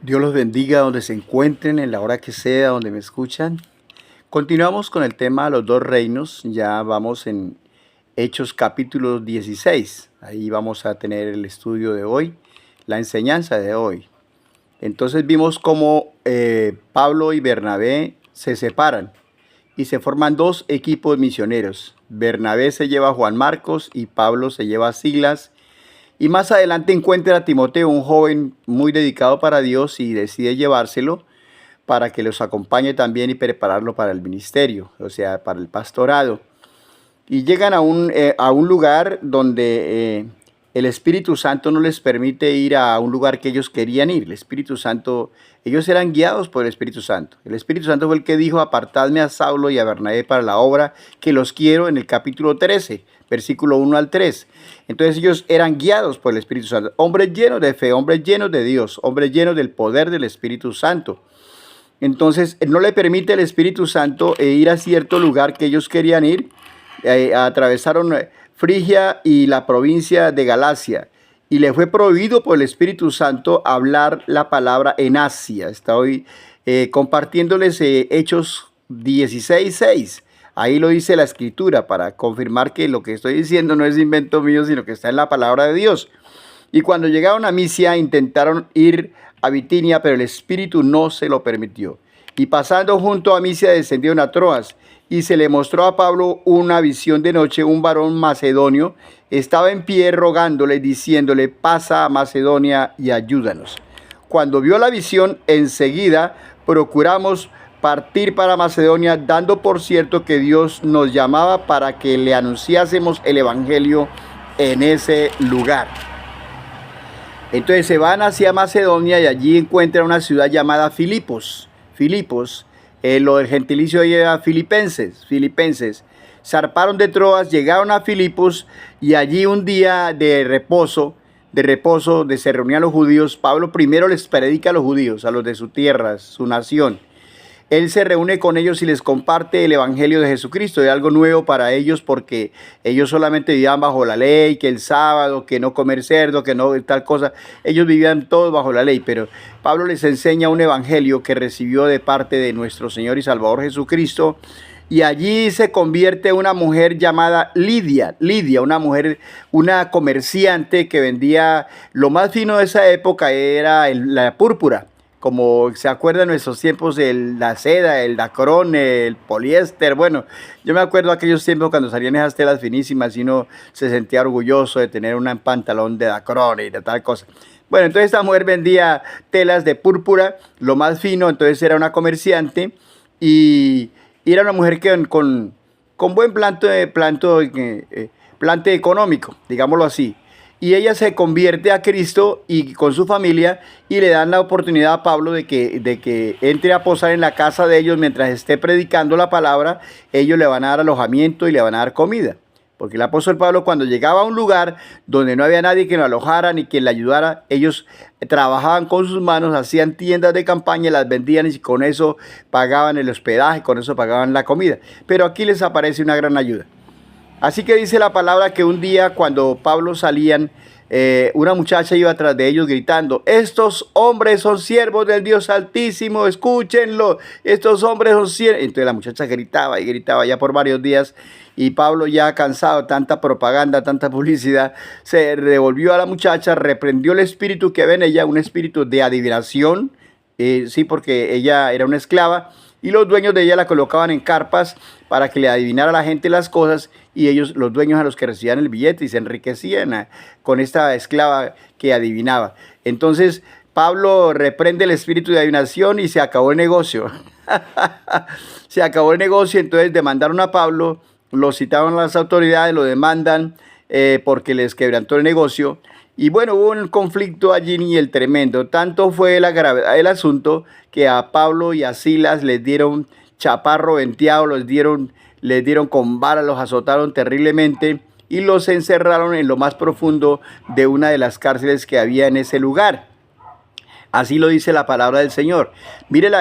Dios los bendiga donde se encuentren, en la hora que sea, donde me escuchan. Continuamos con el tema de los dos reinos. Ya vamos en Hechos capítulo 16. Ahí vamos a tener el estudio de hoy, la enseñanza de hoy. Entonces vimos cómo Pablo y Bernabé se separan y se forman dos equipos misioneros. Bernabé se lleva a Juan Marcos y Pablo se lleva a Silas. Y más adelante encuentra a Timoteo, un joven muy dedicado para Dios, y decide llevárselo para que los acompañe también y prepararlo para el ministerio, o sea, para el pastorado. Y llegan a un lugar donde el Espíritu Santo no les permite ir a un lugar que ellos querían ir. El Espíritu Santo, ellos eran guiados por el Espíritu Santo. El Espíritu Santo fue el que dijo: apartadme a Saulo y a Bernabé para la obra que los quiero, en el capítulo 13, versículo 1 al 3. Entonces ellos eran guiados por el Espíritu Santo. Hombres llenos de fe, hombres llenos de Dios, hombres llenos del poder del Espíritu Santo. Entonces no le permite el Espíritu Santo ir a cierto lugar que ellos querían ir. Atravesaron Frigia y la provincia de Galacia, y le fue prohibido por el Espíritu Santo hablar la palabra en Asia. Estoy compartiéndoles Hechos 16:6. Ahí lo dice la Escritura, para confirmar que lo que estoy diciendo no es invento mío, sino que está en la palabra de Dios. Y cuando llegaron a Misia, intentaron ir a Bitinia, pero el Espíritu no se lo permitió. Y pasando junto a Misia, descendieron a Troas. Y se le mostró a Pablo una visión de noche. Un varón macedonio estaba en pie rogándole, diciéndole: pasa a Macedonia y ayúdanos. Cuando vio la visión, enseguida procuramos partir para Macedonia, dando por cierto que Dios nos llamaba para que le anunciásemos el evangelio en ese lugar. Entonces se van hacia Macedonia y allí encuentran una ciudad llamada Filipos. Lo del gentilicio era filipenses. Zarparon de Troas, llegaron a Filipos, y allí un día de reposo, donde se reunían los judíos. Pablo primero les predica a los judíos, a los de su tierra, su nación. Él se reúne con ellos y les comparte el evangelio de Jesucristo, de algo nuevo para ellos, porque ellos solamente vivían bajo la ley, que el sábado, que no comer cerdo, que no tal cosa. Ellos vivían todos bajo la ley, pero Pablo les enseña un evangelio que recibió de parte de nuestro Señor y Salvador Jesucristo. Y allí se convierte una mujer llamada Lidia, una comerciante que vendía lo más fino de esa época, era la púrpura. Como se acuerdan en nuestros tiempos, la seda, el dacrón, el poliéster. Bueno, yo me acuerdo de aquellos tiempos cuando salían esas telas finísimas y uno se sentía orgulloso de tener un pantalón de dacrón y de tal cosa. Bueno, entonces esta mujer vendía telas de púrpura, lo más fino. Entonces era una comerciante y era una mujer que con buen plante económico, digámoslo así. Y ella se convierte a Cristo y con su familia, y le dan la oportunidad a Pablo de que entre a posar en la casa de ellos mientras esté predicando la palabra. Ellos le van a dar alojamiento y le van a dar comida. Porque el apóstol Pablo, cuando llegaba a un lugar donde no había nadie que lo alojara ni quien le ayudara, ellos trabajaban con sus manos, hacían tiendas de campaña, las vendían y con eso pagaban el hospedaje, con eso pagaban la comida. Pero aquí les aparece una gran ayuda. Así que dice la palabra que un día, cuando Pablo salían, una muchacha iba atrás de ellos gritando: estos hombres son siervos del Dios Altísimo, escúchenlo, estos hombres son siervos. Entonces la muchacha gritaba y gritaba ya por varios días, y Pablo, ya cansado de tanta propaganda, tanta publicidad, se devolvió a la muchacha, reprendió el espíritu que había en ella, un espíritu de adivinación, sí, porque ella era una esclava, y los dueños de ella la colocaban en carpas para que le adivinara a la gente las cosas, y ellos, los dueños, a los que recibían el billete, y se enriquecían con esta esclava que adivinaba. Entonces Pablo reprende el espíritu de adivinación y se acabó el negocio. Se acabó el negocio. Entonces demandaron a Pablo, lo citaron a las autoridades, lo demandan porque les quebrantó el negocio. Y bueno, hubo un conflicto allí y el tremendo. Tanto fue la gravedad del asunto que a Pablo y a Silas les dieron chaparro venteado, les dieron con vara, los azotaron terriblemente y los encerraron en lo más profundo de una de las cárceles que había en ese lugar. Así lo dice la palabra del Señor. Mire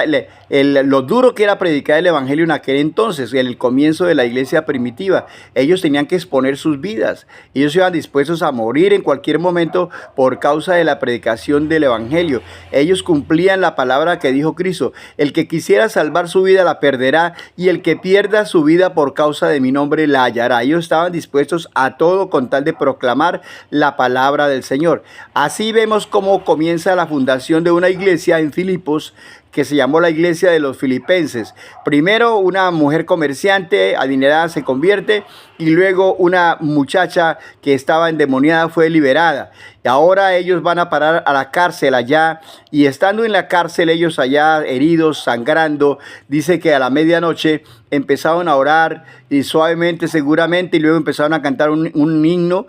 lo duro que era predicar el evangelio en aquel entonces, en el comienzo de la iglesia primitiva. Ellos tenían que exponer sus vidas. Ellos iban dispuestos a morir en cualquier momento por causa de la predicación del evangelio. Ellos cumplían la palabra que dijo Cristo: el que quisiera salvar su vida la perderá, y el que pierda su vida por causa de mi nombre la hallará. Ellos estaban dispuestos a todo con tal de proclamar la palabra del Señor. Así vemos cómo comienza la fundación de una iglesia en Filipos que se llamó la iglesia de los filipenses. Primero una mujer comerciante adinerada se convierte, y luego una muchacha que estaba endemoniada fue liberada. Y ahora ellos van a parar a la cárcel allá, y estando en la cárcel ellos allá heridos, sangrando, dice que a la medianoche empezaron a orar y suavemente, seguramente, y luego empezaron a cantar un himno,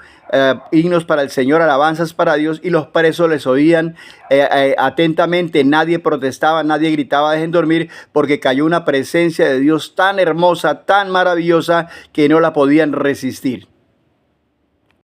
himnos para el Señor, alabanzas para Dios, y los presos les oían atentamente. Nadie protestaba, nadie gritaba dejen dormir, porque cayó una presencia de Dios tan hermosa, tan maravillosa, que no la podían resistir.